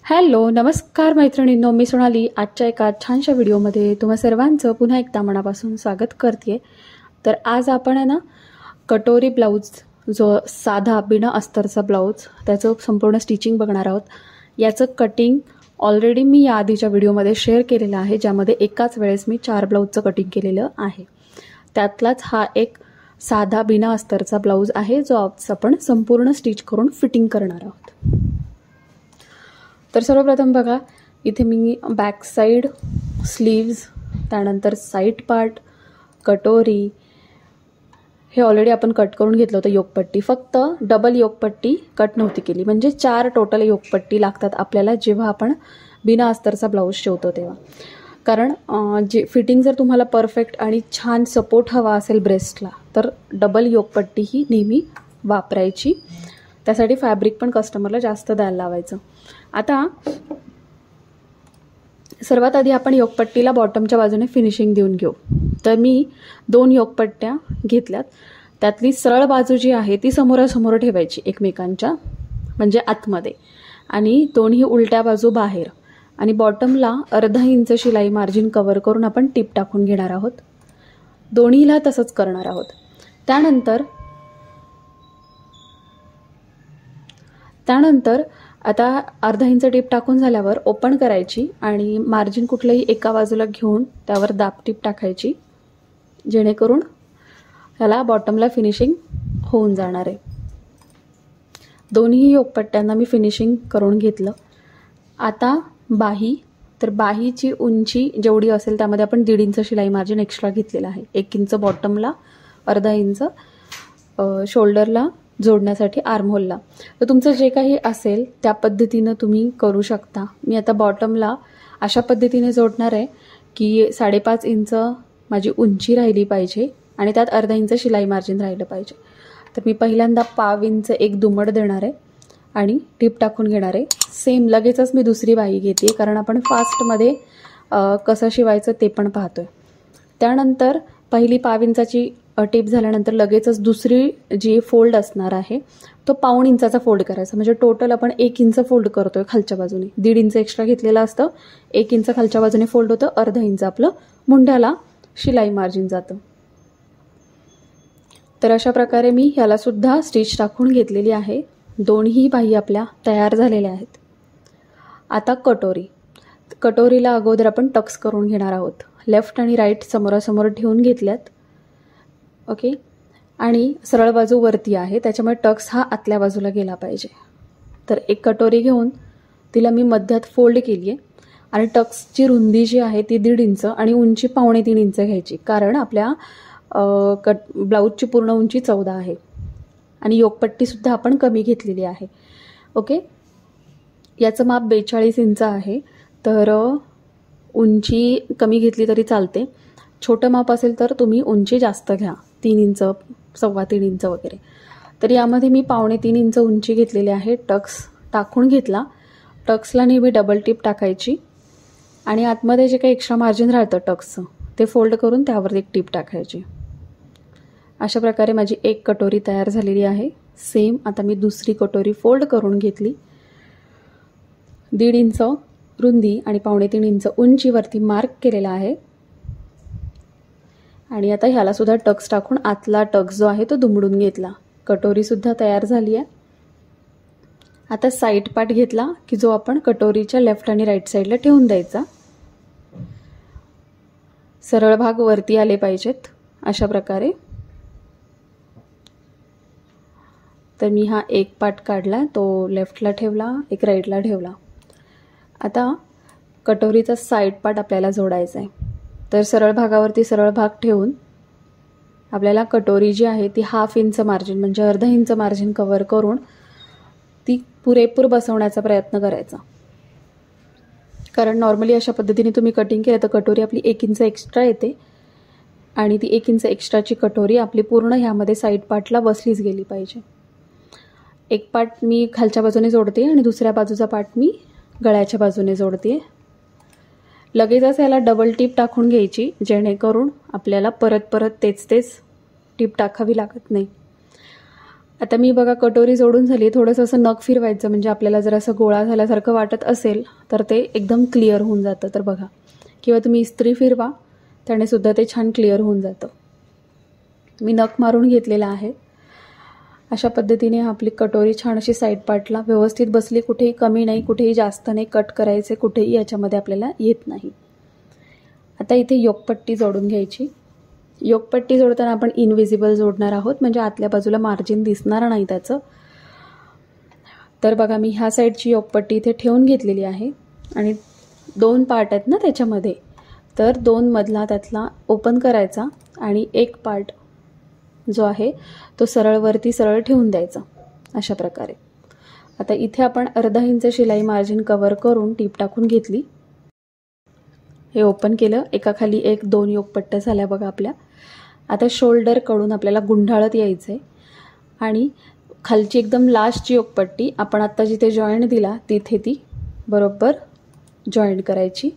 Hello नमस्कार मैत्रिणींनो, मी सोनाली आजच्या एका छानशा व्हिडिओमध्ये तुम्हा सर्वांचं पुन्हा एकदा मनापासून स्वागत करते। तर आज आपण आहे ना कटोरी ब्लाउज, जो साधा बिना अस्तरचा ब्लाउज, त्याचं संपूर्ण स्टिचिंग बघणार आहोत। याचं कटिंग ऑलरेडी मी या आधीच्या व्हिडिओमध्ये शेअर केलेलं आहे, ज्यामध्ये एकाच वेळेस मी 4 ब्लाउजचं कटिंग केलेलं आहे। त्यातलाच हा एक साधा बिना अस्तरचा ब्लाउज आहे, जो आज आपण संपूर्ण स्टिच करून फिटिंग करणार आहोत। तर सर्वप्रथम बघा, इथे मी बॅक साइड, स्लीव्ज, त्यानंतर साइड पार्ट, कटोरी हे ऑलरेडी आपण कट करून घेतलं होतं। योकपट्टी फक्त डबल योकपट्टी कट नव्हती केली, म्हणजे 4 टोटल योकपट्टी लागतात आपल्याला जेव्हा आपण बिना अस्तरचा ब्लाउज शिवतो तेव्हा। कारण जे फिटिंग जर तुम्हाला परफेक्ट आणि छान सपोर्ट हवा असेल ब्रेस्टला, तर डबल योकपट्टी ही नेहमी वापरायची। त्यासाठी फॅब्रिक पण कस्टमरला जास्त द्यायला लावायचं। आता सर्वात आधी आपण योकपट्टीला बॉटमच्या बाजूने फिनिशिंग देऊन घेऊ। तर मी 2 योकपट्ट्या घेतल्यात, त्यातली सरळ बाजू जी आहे ती समोरासमोर ठेवायची एकमेकांच्या, म्हणजे आतमध्ये, आणि दोन्ही उलट्या बाजू बाहेर, आणि बॉटमला अर्धा इंच शिलाई मार्जिन कव्हर करून आपण टिप टाकून घेणार आहोत। दोन्हीला तसंच करणार आहोत। त्यानंतर आता अर्धा इंच टिप टाकून झाल्यावर ओपन करायची आणि मार्जिन कुठलंही एका बाजूला घेऊन त्यावर दाब टिप टाकायची, जेणेकरून ह्याला बॉटमला फिनिशिंग होऊन जाणार आहे। दोन्ही योकपट्ट्यांना मी फिनिशिंग करून घेतलं। आता बाही, तर बाहीची उंची जेवढी असेल त्यामध्ये आपण 1.5 इंच शिलाई मार्जिन एक्स्ट्रा घेतलेला आहे। 1 इंच बॉटमला, अर्धा इंच शोल्डरला जोडण्यासाठी आर्महोलला। तर तुमचं जे काही असेल त्या पद्धतीनं तुम्ही करू शकता। मी आता बॉटमला अशा पद्धतीने जोडणार आहे की 5.5 इंच माझी उंची राहिली पाहिजे आणि त्यात अर्धा इंच शिलाई मार्जिन राहिलं पाहिजे। तर मी पहिल्यांदा पाव इंच एक दुमड देणार आहे आणि टिप टाकून घेणार आहे। सेम लगेचच मी दुसरी बाही घेते, कारण आपण फास्टमध्ये कसं शिवायचं ते पण पाहतोय। त्यानंतर पहिली पाव इंचाची टिप झाल्यानंतर लगेचच दुसरी जी फोल्ड असणार आहे तो 1.5 इंचाचा फोल्ड करायचा, म्हणजे टोटल आपण 1 इंच फोल्ड करतोय खालच्या बाजूने। 1.5 इंच एक्स्ट्रा घेतलेलं असतं, 1 इंच खालच्या बाजूने फोल्ड होतं, अर्धा इंच आपलं मुंढ्याला शिलाई मार्जिन जातं। तर अशा प्रकारे मी ह्याला सुद्धा स्टिच टाकून घेतलेली आहे। दोन्ही बाही आपल्या तयार झालेल्या आहेत। आता कटोरीला अगोदर आपण टक्स करून घेणार आहोत। लेफ्ट आणि राईट समोरासमोर ठेवून घेतल्यात, ओके, आणि सरळ बाजू वरती आहे, त्याच्यामुळे टक्स हा आतल्या बाजूला गेला पाहिजे। तर एक कटोरी घेऊन तिला मी मध्यात फोल्ड केली आहे आणि टक्सची रुंदी जी आहे ती 1.5 इंच आणि उंची 2.25 इंच घ्यायची, कारण आपल्या ब्लाऊजची पूर्ण उंची 14 आहे आणि योकपट्टीसुद्धा आपण कमी घेतलेली आहे, ओके। याचं माप 42 इंच आहे, तर उंची कमी घेतली तरी चालते। छोटं माप असेल तर तुम्ही उंची जास्त घ्या, 3 इंच, 3.25 इंच वगैरे। तर यामध्ये मी 2.25 इंच उंची घेतलेली आहे। टक्स टाकून घेतला, टक्सला नेहमी डबल टिप टाकायची आणि आतमध्ये जे काही एक्स्ट्रा मार्जिन राहतं टक्सचं ते फोल्ड करून त्यावर एक टिप टाकायची। अशा प्रकारे माझी एक कटोरी तयार झालेली आहे। सेम आता मी दुसरी कटोरी फोल्ड करून घेतली, 1.5 इंच रुंदी आणि 2.25 इंच उंचीवरती मार्क केलेला आहे, आणि आता ह्याला सुद्धा टक्स टाकून आतला टक्स जो आहे तो दुमडून घेतला। कटोरी सुद्धा तयार झाली आहे। आता साइड पार्ट घेतला की जो आपण कटोरीच्या लेफ्ट आणि राईट साईडला ठेवून द्यायचा। सरळ भाग वरती आले पाहिजेत अशा प्रकारे। तर मी हा एक पार्ट काढला, तो लेफ्टला ठेवला, एक राईटला ठेवला। आता कटोरीचा साइड पार्ट आपल्याला जोडायचा आहे। तर सरळ भागावरती सरळ भाग ठेवून आपल्याला कटोरी जी आहे ती 1/2 इंच मार्जिन, म्हणजे अर्धा इंच मार्जिन कव्हर करून ती पुरेपूर बसवण्याचा प्रयत्न करायचा। कारण नॉर्मली अशा पद्धतीने तुम्ही कटिंग केलं तर कटोरी आपली 1 इंच एक्स्ट्रा येते, आणि ती 1 इंच एक्स्ट्राची कटोरी आपली पूर्ण ह्यामध्ये साइड पार्टला बसलीच गेली पाहिजे। एक पार्ट मी खालच्या बाजूने जोडते आणि दुसऱ्या बाजूचा पार्ट मी गळ्याच्या बाजूने जोडते। लगेचच याला डबल टिप टाकून घ्यायची, जेणेकरून आपल्याला परत तेच टिप टाकावी लागत नाही। आता मी बघा कटोरी जोडून झाली. थोडंसं असं नख फिरवायचं, म्हणजे आपल्याला जर असं गोळा झाल्यासारखं वाटत असेल तर ते एकदम क्लिअर होऊन जातं. तर बघा, किंवा तुम्ही इस्त्री फिरवा, त्याने सुद्धा ते छान क्लिअर होऊन जातं. मी नख मारून घेतलेला आहे. अशा पद्धतीने आपली कटोरी छान अशी साईड पार्टला व्यवस्थित बसली. कुठेही कमी नाही, कुठेही जास्त नाही. कट करायचे कुठेही याच्यामध्ये आपल्याला येत नाही. आता इथे योकपट्टी जोडून घ्यायची. योकपट्टी जोडताना आपण इनविजिबल जोडणार आहोत, म्हणजे आतल्या बाजूला मार्जिन दिसणार नाही त्याचं. तर बघा, मी ह्या साईडची योकपट्टी इथे ठेवून घेतलेली आहे आणि 2 पार्ट आहेत ना त्याच्यामध्ये, तर 2 मधला त्यातला ओपन करायचा आणि एक पार्ट जो आहे तो सरळ ठेवून द्यायचा अशा प्रकारे. आता इथे आपण अर्धा इंच शिलाई मार्जिन कव्हर करून टीप टाकून घेतली. हे ओपन केलं, एकाखाली एक 2 योकपट्ट्या झाल्या बघा आपल्या. आता शोल्डरकडून आपल्याला गुंडाळत यायचं आहे आणि खालची एकदम लास्टची योकपट्टी आपण आत्ता जिथे जॉईंट दिला तिथे ती बरोबर जॉईंट करायची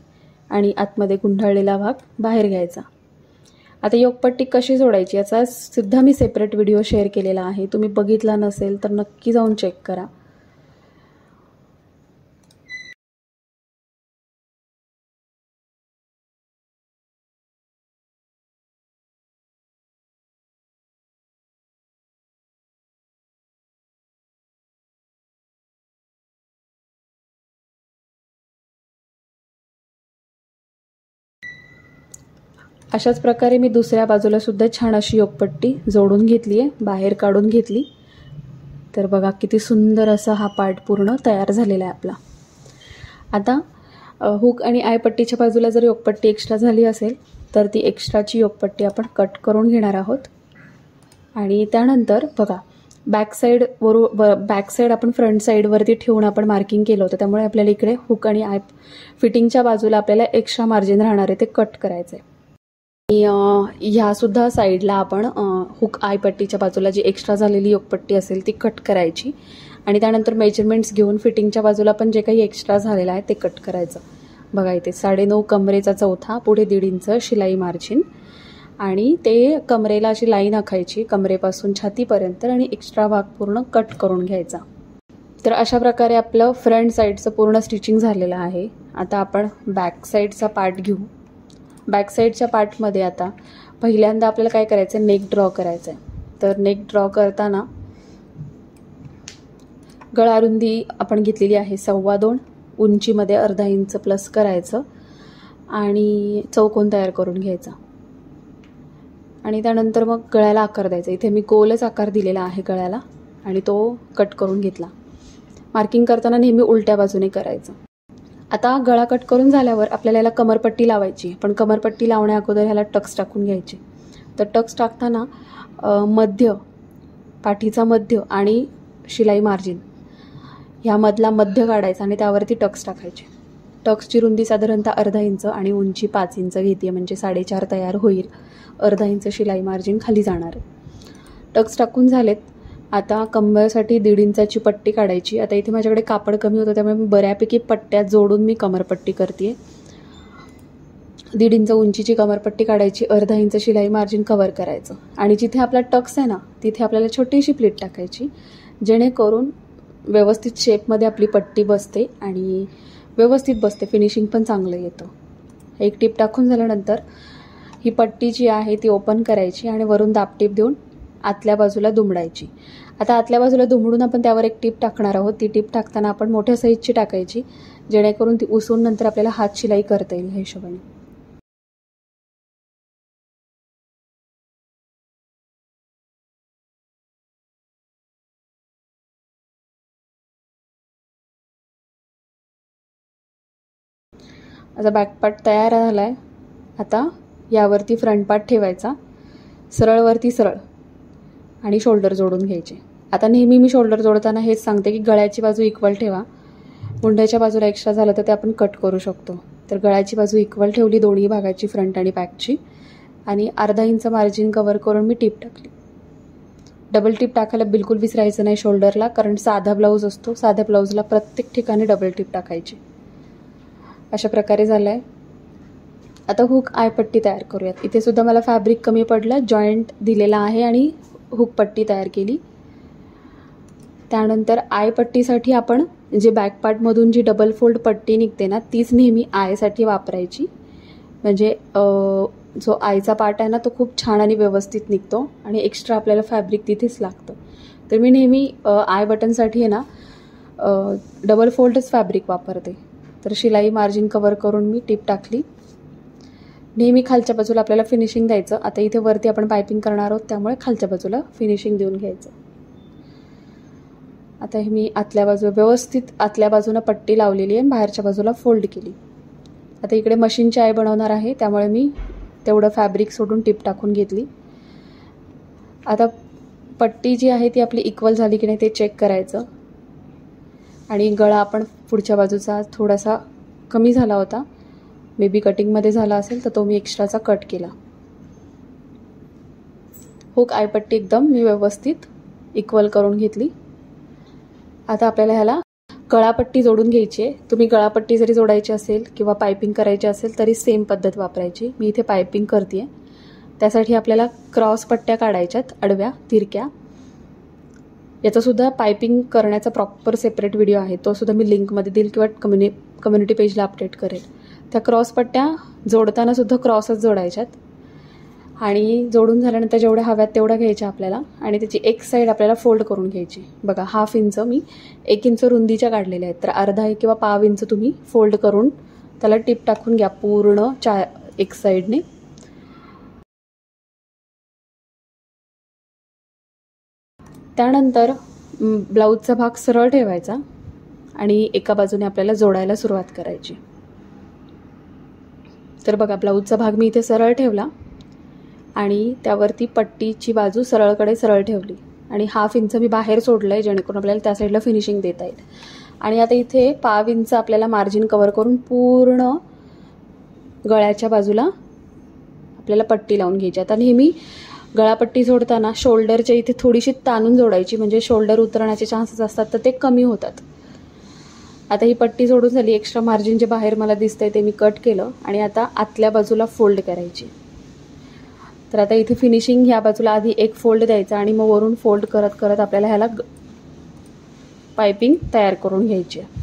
आणि आतमध्ये गुंडाळलेला भाग बाहेर घ्यायचा. आता योकपट्टी कशी जोडायची याचा सुद्धा मी सेपरेट व्हिडिओ शेअर केलेला आहे. तुम्ही बघितला नसेल तर नक्की जाऊन चेक करा. अशाच प्रकारे मी दुसऱ्या बाजूला सुद्धा छान अशी योकपट्टी जोडून घेतली आहे, बाहेर काढून घेतली. तर बघा किती सुंदर असा हा पार्ट पूर्ण तयार झालेला आहे आपला. आता हुक आणि आयपट्टीच्या बाजूला जर योकपट्टी एक्स्ट्रा झाली असेल तर ती एक्स्ट्राची योकपट्टी आपण कट करून घेणार आहोत. आणि त्यानंतर बघा, बॅक साईड आपण फ्रंट साईडवरती ठेवून आपण मार्किंग केलं होतं, त्यामुळे आपल्याला इकडे हुक आणि आय फिटिंगच्या बाजूला आपल्याला एक्स्ट्रा मार्जिन राहणार आहे ते कट करायचं आहे. ह्या सुद्धा साईडला आपण हुक आय पट्टीच्या बाजूला जी एक्स्ट्रा झालेली योकपट्टी असेल ती कट करायची आणि त्यानंतर मेजरमेंट्स घेऊन फिटिंगच्या बाजूला पण जे काही एक्स्ट्रा झालेलं आहे ते कट करायचं. बघा इथे 9.5 कमरेचा चौथा, पुढे 1.5 इंच शिलाई मार्जिन आणि ते कमरेला अशी लाईन आखायची कमरेपासून छातीपर्यंत आणि एक्स्ट्रा भाग पूर्ण कट करून घ्यायचा. तर अशा प्रकारे आपलं फ्रंट साईडचं पूर्ण स्टिचिंग झालेलं आहे. आता आपण बॅक साईडचा पार्ट घेऊ. बॅक साईडच्या पार्टमध्ये आता पहिल्यांदा आपल्याला काय करायचं आहे, नेक ड्रॉ करायचं आहे. तर नेक ड्रॉ करताना गळा रुंदी आपण घेतलेली आहे 2.25, उंचीमध्ये अर्धा इंच प्लस करायचं आणि चौकोन तयार करून घ्यायचा आणि त्यानंतर मग गळ्याला आकार द्यायचा. इथे मी गोलच आकार दिलेला आहे गळ्याला आणि तो कट करून घेतला. मार्किंग करताना नेहमी उलट्या बाजूने करायचं. आता गळा कट करून झाल्यावर आपल्याला याला कमरपट्टी लावायची, पण कमरपट्टी लावण्या अगोदर ह्याला टक्स टाकून घ्यायचे. तर टक्स टाकताना मध्य, पाठीचा मध्य आणि शिलाई मार्जिन ह्यामधला मध्य काढायचा आणि त्यावरती टक्स टाकायचे. टक्सची रुंदी साधारणतः अर्धा इंच आणि उंची 5 इंच घेते, म्हणजे 4.5 तयार होईल. अर्धा इंच शिलाई मार्जिन खाली जाणार आहे. टक्स टाकून झालेत. आता कंबरसाठी 1.5 इंचाची पट्टी काढायची. आता इथे माझ्याकडे कापड कमी होतं त्यामुळे मी बऱ्यापैकी पट्ट्या जोडून मी कमरपट्टी करते. 1.5 इंच उंचीची कमरपट्टी काढायची, अर्धा इंच शिलाई मार्जिन कव्हर करायचं आणि जिथे आपला टक्स आहे ना तिथे आपल्याला छोटीशी प्लीट टाकायची, जेणेकरून व्यवस्थित शेपमध्ये आपली पट्टी बसते आणि व्यवस्थित बसते, फिनिशिंग पण चांगलं येतं. एक टीप टाकून झाल्यानंतर ही पट्टी जी आहे ती ओपन करायची आणि वरून दाबटीप देऊन आतल्या बाजूला दुमडायची. आता आतल्या बाजूला दुमडून आपण त्यावर एक टीप टाकणार आहोत. ती टीप टाकताना आपण मोठ्या साईजची टाकायची, जेणेकरून ती उसवून नंतर आपल्याला हात शिलाई करता येईल ह्या हिशोबाने. आता बॅक पार्ट तयार झाला आहे. आता यावरती फ्रंट पार्ट ठेवायचा, सरळ आणि शोल्डर जोडून घ्यायचे. आता नेहमी मी शोल्डर जोडताना हेच सांगते की गळ्याची बाजू इक्वल ठेवा. मुंड्याच्या बाजूला एक्स्ट्रा झालं तर ते आपण कट करू शकतो. तर गळ्याची बाजू इक्वल ठेवली दोन्ही भागाची, फ्रंट आणि बॅकची, आणि अर्धा इंच मार्जिन कव्हर करून मी टीप टाकली. डबल टीप टाकायला बिलकुल विसरायचं नाही शोल्डरला, कारण साधा ब्लाऊज असतो. साध्या ब्लाऊजला प्रत्येक ठिकाणी डबल टीप टाकायची. अशा प्रकारे झालं आहे. आता हुक आय पट्टी तयार करूयात. इथे सुद्धा मला फॅब्रिक कमी पडलं, जॉईंट दिलेला आहे आणि हुक पट्टी तयार केली. त्यानंतर आय पट्टीसाठी आपण जे बॅक पार्टमधून जी डबल फोल्ड पट्टी निघते ना, तीच नेहमी आयसाठी वापरायची. म्हणजे जो आयचा पार्ट आहे ना, तो खूप छान आणि व्यवस्थित निघतो आणि एक्स्ट्रा आपल्याला फॅब्रिक तिथेच लागतं. तर मी नेहमी आय बटनसाठी आहे ना डबल फोल्डच फॅब्रिक वापरते. तर शिलाई मार्जिन कवर करून मी टिप टाकली. नेहमी खालच्या बाजूला आपल्याला फिनिशिंग द्यायचं. आता इथे वरती आपण पायपिंग करणार आहोत, त्यामुळे खालच्या बाजूला फिनिशिंग देऊन घ्यायचं. आता हे मी आतल्या बाजूला व्यवस्थित आतल्या बाजूला पट्टी लावलेली आहे, बाहेरच्या बाजूला फोल्ड केली. आता इकडे मशीनची आय बनवणार आहे, त्यामुळे मी तेवढं फॅब्रिक सोडून टिप टाकून घेतली. आता पट्टी जी आहे ती आपली इक्वल झाली की नाही ते चेक करायचं. आणि गळा आपण पुढच्या बाजूचा थोडासा कमी झाला होता, मे बी कटिंगमध्ये झाला असेल, तर तो मी एक्स्ट्राचा कट केला. हुक आय पट्टी एकदम मी व्यवस्थित इक्वल करून घेतली. आता आपल्याला ह्याला गळापट्टी जोडून घ्यायची आहे. तुम्ही गळापट्टी जरी जोडायची असेल किंवा पायपिंग करायची असेल तरी सेम पद्धत वापरायची. मी इथे पायपिंग करते आहे. त्यासाठी आपल्याला क्रॉस पट्ट्या काढायच्यात, आडव्या तिरक्या. याचासुद्धा पायपिंग करण्याचा प्रॉपर सेपरेट व्हिडिओ आहे, तो सुद्धा मी लिंकमध्ये देईल किंवा कम्युनिटी पेजला अपडेट करेल. त्या क्रॉस पट्ट्या जोडताना सुद्धा क्रॉसच जोडायच्यात. आणि जोडून झाल्यानंतर जेवढ्या हव्यात तेवढ्या घ्यायच्या आपल्याला आणि त्याची एक साईड आपल्याला फोल्ड करून घ्यायची. बघा, 1/2 इंच मी 1 इंच रुंदीच्या काढलेल्या आहेत, तर अर्धा किंवा पाव इंच तुम्ही फोल्ड करून त्याला टिप टाकून घ्या पूर्ण एक साईडने. त्यानंतर ब्लाऊजचा भाग सरळ ठेवायचा आणि एका बाजूने आपल्याला जोडायला सुरुवात करायची. तर बघा, ब्लाऊजचा भाग मी इथे सरळ ठेवला आणि त्यावरती पट्टीची बाजू सरळकडे सरळ ठेवली आणि 1/2 इंच मी बाहेर सोडलं आहे, जेणेकरून आपल्याला त्या साईडला फिनिशिंग देता येईल. आणि आता इथे पाव इंच आपल्याला मार्जिन कवर करून पूर्ण गळ्याच्या बाजूला आपल्याला पट्टी लावून घ्यायची. आता नेहमी गळापट्टी जोडताना शोल्डरच्या इथे थोडीशी ताणून जोडायची, म्हणजे शोल्डर उतरण्याचे चान्सेस असतात तर ते कमी होतात. आता ही पट्टी जोडून झाली. एक्स्ट्रा मार्जिन जे बाहेर मला दिसतंय ते मी कट केलं आणि आता आतल्या बाजूला फोल्ड करायची. तर आता इथे फिनिशिंग ह्या बाजूला आधी एक फोल्ड द्यायचा आणि मग वरून फोल्ड करत करत आपल्याला ह्याला पायपिंग तयार करून घ्यायची आहे.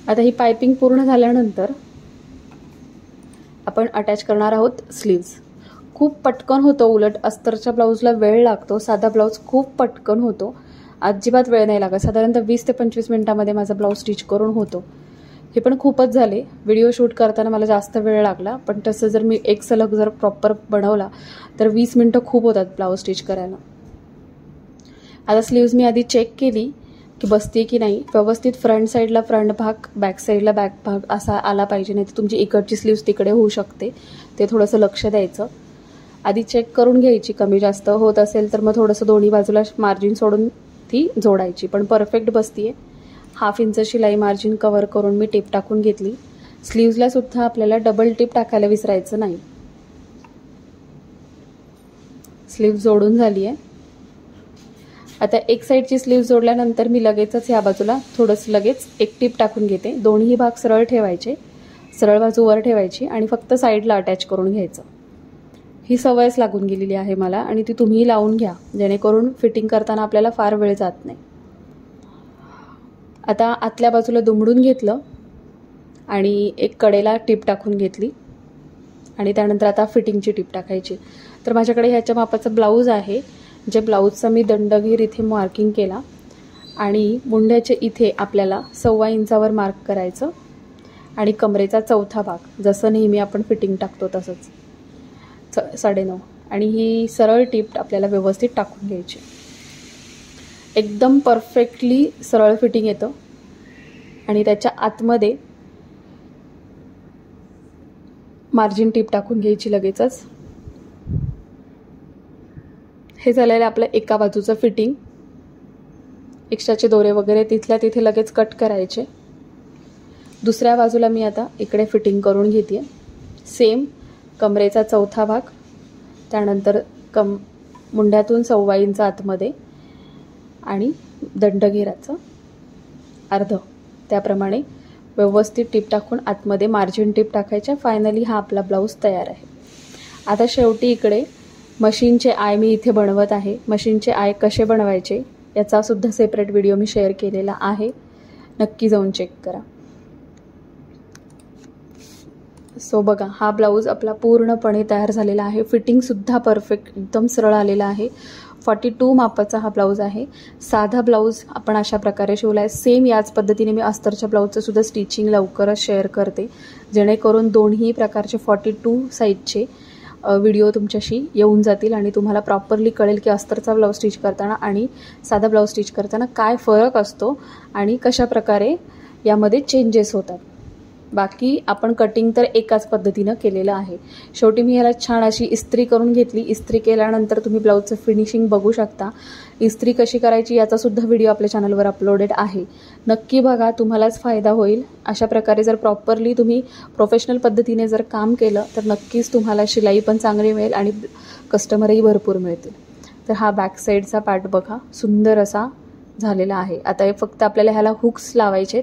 आता ही पायपिंग पूर्ण झाल्यानंतर आपण अटॅच करणार आहोत स्लीव्ज. खूप पटकन होतो, उलट अस्तरच्या ब्लाऊजला वेळ लागतो, साधा ब्लाऊज खूप पटकन होतो, अजिबात वेळ नाही लागत. साधारणतः 20 ते 25 मिनिटांमध्ये माझा ब्लाऊज स्टिच करून होतो. हे पण खूपच झाले. व्हिडिओ शूट करताना मला जास्त वेळ लागला, पण तसं जर मी एक सलग जर प्रॉपर बनवला तर 20 मिनिटं खूप होतात ब्लाऊज स्टिच करायला. आता स्लीव्ज मी आधी चेक केली की बसते की नाही. व्यवस्थित फ्रंट साईडला फ्रंट भाग, बॅक साईडला बॅक भाग असा आला पाहिजे, नाही तर तुमची इकडची स्लीव्ज तिकडे होऊ शकते. ते थोडंसं लक्ष द्यायचं. आधी चेक करून घ्यायची, कमी जास्त होत असेल तर मग थोडंसं दोन्ही बाजूला मार्जिन सोडून ती जोडायची. पण परफेक्ट बसतीये. 1/2 इंच शिलाई मार्जिन कवर करून मी टिप टाकून घेतली. स्लीव्जला सुद्धा आपल्याला डबल टिप टाकायला विसरायचं नाही. स्लीव्ह जोडून झाली आहे. आता एक साईडची स्लीव्ह जोडल्यानंतर मी लगेचच ह्या बाजूला थोडंसं लगेच एक टिप टाकून घेते. दोन्ही भाग सरळ ठेवायचे, सरळ बाजू वर ठेवायची आणि फक्त साईडला अटॅच करून घ्यायचं. ही सवयच लागून गेलेली आहे मला आणि ती तुम्ही लावून घ्या, जेणेकरून फिटिंग करताना आपल्याला फार वेळ जात नाही. आता आतल्या बाजूला दुमडून घेतलं आणि एक कडेला टिप टाकून घेतली आणि त्यानंतर आता फिटिंगची टिप टाकायची. तर माझ्याकडे ह्याच्या मापाचा ब्लाऊज आहे, जे ब्लाऊजचा मी दंडघेर इथे मार्किंग केला आणि मुंड्याच्या इथे आपल्याला 1.25 इंचावर मार्क करायचं आणि कमरेचा चौथा भाग जसं नेहमी आपण फिटिंग टाकतो तसंच 9.5 आणि ही सरळ टिप आपल्याला व्यवस्थित टाकून घ्यायची. एकदम परफेक्टली सरळ फिटिंग येतं आणि त्याच्या आतमध्ये मार्जिन टिप टाकून घ्यायची लगेचच. हे झालेलं आपलं एका बाजूचं फिटिंग. एक्स्ट्राचे दोरे वगैरे तिथल्या तिथे लगेच कट करायचे. दुसऱ्या बाजूला मी आता इकडे फिटिंग करून घेते. सेम कमरेचा चौथा भाग, त्यानंतर मुंड्यातून 1.25 इंच आतमध्ये आणि दंडघेराचं अर्ध, त्याप्रमाणे व्यवस्थित टीप टाकून आतमध्ये मार्जिन टीप टाकायच्या. फायनली हा आपला ब्लाऊज तयार आहे. आता शेवटी इकडे मशीनचे आय मी इथे बनवत आहे. मशीनचे आय कसे बनवायचे याचा सुद्धा सेपरेट व्हिडिओ मी शेअर केलेला आहे, नक्की जाऊन चेक करा. सो बघा, हा ब्लाऊज आपला पूर्णपणे तयार झालेला आहे. फिटिंगसुद्धा परफेक्ट एकदम सरळ आलेला आहे. 42 मापाचा हा ब्लाऊज आहे. साधा ब्लाऊज आपण अशा प्रकारे शिवला आहे. सेम याच पद्धतीने मी अस्तरच्या ब्लाऊजचं सुद्धा स्टिचिंग लवकरच शेअर करते, जेणेकरून दोन्ही प्रकारचे 42 साईजचे व्हिडिओ तुमच्याशी येऊन जातील आणि तुम्हाला प्रॉपरली कळेल की अस्तरचा ब्लाऊज स्टिच करताना आणि साधा ब्लाऊज स्टिच करताना काय फरक असतो आणि कशा प्रकारे यामध्ये चेंजेस होतात. बाकी आपण कटिंग तर एकाच पद्धतीनं केलेलं आहे. शेवटी मी ह्याला छान अशी इस्त्री करून घेतली. इस्त्री केल्यानंतर तुम्ही ब्लाऊजचं फिनिशिंग बघू शकता. इस्त्री कशी करायची याचा सुद्धा व्हिडिओ आपल्या चॅनलवर अपलोडेड आहे, नक्की बघा, तुम्हालाच फायदा होईल. अशा प्रकारे जर प्रॉपरली तुम्ही प्रोफेशनल पद्धतीने जर काम केलं तर नक्कीच तुम्हाला शिलाई पण चांगली मिळेल आणि कस्टमरही भरपूर मिळतील. तर हा बॅक साईडचा पार्ट बघा, सुंदर असा झालेला आहे. आता हे फक्त आपल्याला ह्याला हुक्स लावायचे,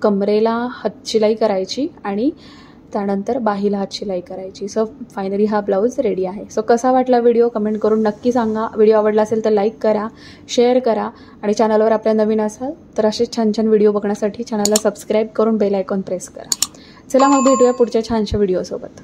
कमरेला हातशिलाई करायची आणि त्यानंतर बाहीला हातशिलाई करायची. सो फायनली हा ब्लाऊज रेडी आहे. सो कसा वाटला व्हिडिओ कमेंट करून नक्की सांगा. व्हिडिओ आवडला असेल तर लाईक करा, शेअर करा आणि चॅनलवर आपल्या नवीन असाल तर असे छान छान व्हिडिओ बघण्यासाठी चॅनलला सबस्क्राईब करून बेल आयकॉन प्रेस करा. चला मग भेटूया पुढच्या छानशा व्हिडिओसोबत.